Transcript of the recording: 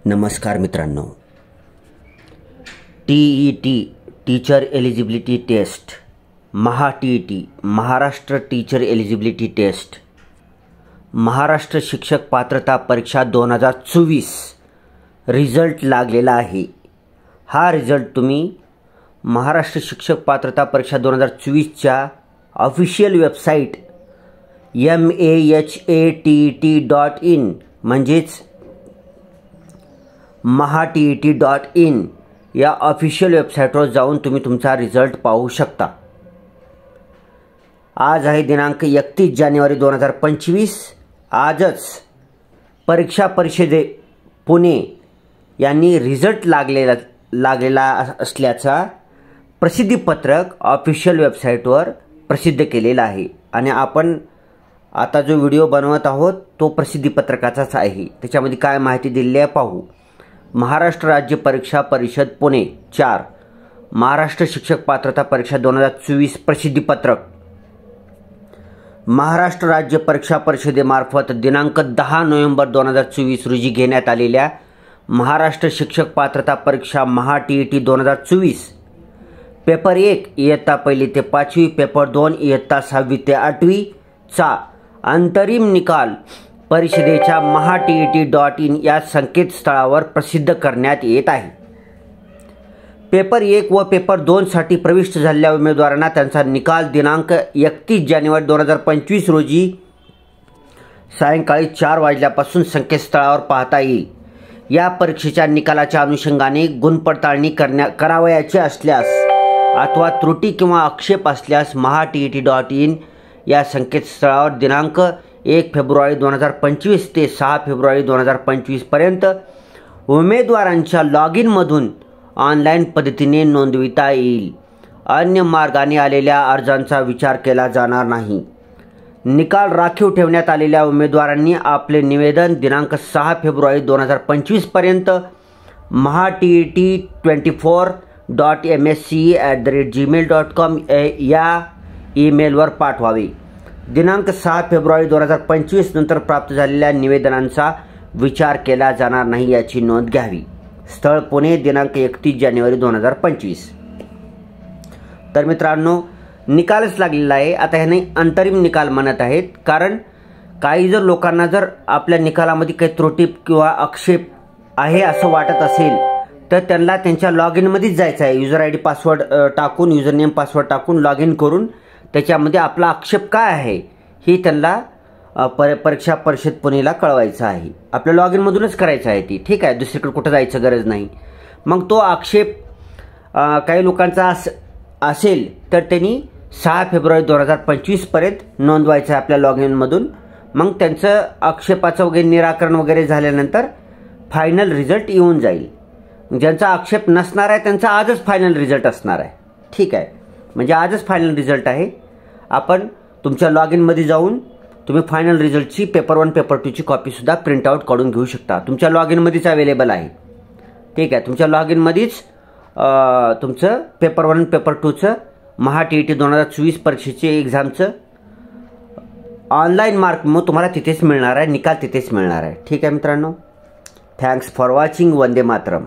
नमस्कार मित्रांनो, TET teacher eligibility test, TET Maharashtra teacher eligibility test, Maharashtra शिक्षक पात्रता परीक्षा 2024 रिझल्ट लागलेला आहे। हा रिझल्ट तुम्ही महाराष्ट्र शिक्षक पात्रता परीक्षा 2024च्या ऑफिशियल वेबसाईट mahatet.in म्हणजेच mahatet.in या ऑफिशियल वेबसाईटवर जाऊन तुम्ही तुमचा रिझल्ट पाहू शकता। आज आहे दिनांक 31 जानेवारी 2025। आजच परीक्षा परिषदे पुणे यांनी रिझल्ट लागलेला असल्याचा प्रसिद्धीपत्रक ऑफिशियल वेबसाईटवर प्रसिद्ध केलेला आहे आणि आपण आता जो व्हिडिओ बनवत आहोत तो प्रसिद्धीपत्रकाचाच आहे। त्याच्यामध्ये काय माहिती दिलेली आहे पाहू। महाराष्ट्र राज्य परीक्षा परिषद पुणे 4 महाराष्ट्र शिक्षक पात्रता परीक्षा 2024 प्रसिद्धीपत्रक। महाराष्ट्र राज्य परीक्षा परिषदेमार्फत दिनांक 10 नोव्हेंबर 2024 रोजी घेण्यात आलेल्या महाराष्ट्र शिक्षक पात्रता परीक्षा TET 2024 पेपर 1 इयत्ता 1 ते 5वी, पेपर 2 इयत्ता 6वी ते 8वी चा अंतरिम निकाल परिषदेच्या mahatet.in या संकेतस्थळावर प्रसिद्ध करण्यात येत आहे। पेपर 1 व पेपर 2 साठी प्रविष्ट झालेल्या उमेदवारांना त्यांचा निकाल दिनांक 31 जानेवारी 2025 रोजी सायंकाळी 4 वाजल्यापासून संकेतस्थळावर पाहता येईल। या परीक्षेच्या निकालाच्या अनुषंगाने गुणपडताळणी करावयाची असल्यास अथवा त्रुटी किंवा आक्षेप असल्यास mahatet.in या संकेतस्थळावर दिनांक 1 फेब्रुवारी 2025 ते 6 फेब्रुवारी 2025 पर्यंत उमेदवारांच्या लॉग इन मधून ऑनलाईन पद्धतीने नोंदविता येईल। अन्य मार्गाने आलेल्या अर्जांचा विचार केला जाणार नाही। निकाल राखीव ठेवण्यात आलेल्या उमेदवारांनी आपले निवेदन दिनांक 6 फेब्रुवारी 2025 पर्यंत mahatet24.msce@gmail.com या ईमेलवर पाठवावे। दिनांक 6 फेब्रुवारी 2025 नंतर प्राप्त झालेल्या निवेदनांचा विचार केला जाणार नाही याची नोंद घ्यावी। स्थळ पुणे, दिनांक 31 जानेवारी 2025। तर मित्रांनो, निकालच लागलेला आहे। आता ह्याने अंतरिम निकाल म्हणत आहेत, कारण काही जर लोकांना जर आपल्या निकालामध्ये काही त्रुटी किंवा आक्षेप आहे असं वाटत असेल तर त्यांना त्यांच्या लॉग इन मध्येच जायचं आहे। युजर ID पासवर्ड टाकून, युजर नेम पासवर्ड टाकून लॉग इन करून त्याच्यामध्ये आपला आक्षेप काय आहे हे त्यांना परीक्षा परिषद पुणेला कळवायचं आहे। आपल्या लॉग इन मधूनच करायचं आहे ती, ठीक आहे, दुसरीकडे कुठं जायचं गरज नाही। मग तो आक्षेप काही लोकांचा असेल तर त्यांनी 6 फेब्रुवारी 2025 पर्यंत नोंदवायचं आहे आपल्या लॉग इन मधून। मग त्यांचं आक्षेपाचं वगैरे निराकरण वगैरे झाल्यानंतर फायनल रिझल्ट येऊन जाईल। ज्यांचा आक्षेप नसणार आहे त्यांचा आजच फायनल रिझल्ट असणार आहे, ठीक आहे, म्हणजे आजच फायनल रिझल्ट आहे। आपण तुमच्या लॉग इन मध्ये जाऊन तुम्ही फायनल रिझल्टची पेपर 1 पेपर 2 ची कॉपी सुद्धा प्रिंट आउट काढून घेऊ शकता। तुमच्या लॉग इन मध्येच अवेलेबल आहे, ठीक आहे। तुमच्या लॉग इन मध्येच तुमचं पेपर 1 पेपर 2 चं mahatet 2024 परीक्षेचे एक्झामचं ऑनलाईन मार्क मग तुम्हाला तिथेच मिळणार आहे, निकाल तिथेच मिळणार आहे, ठीक आहे मित्रांनो। Thanks for watching. Vande Mataram.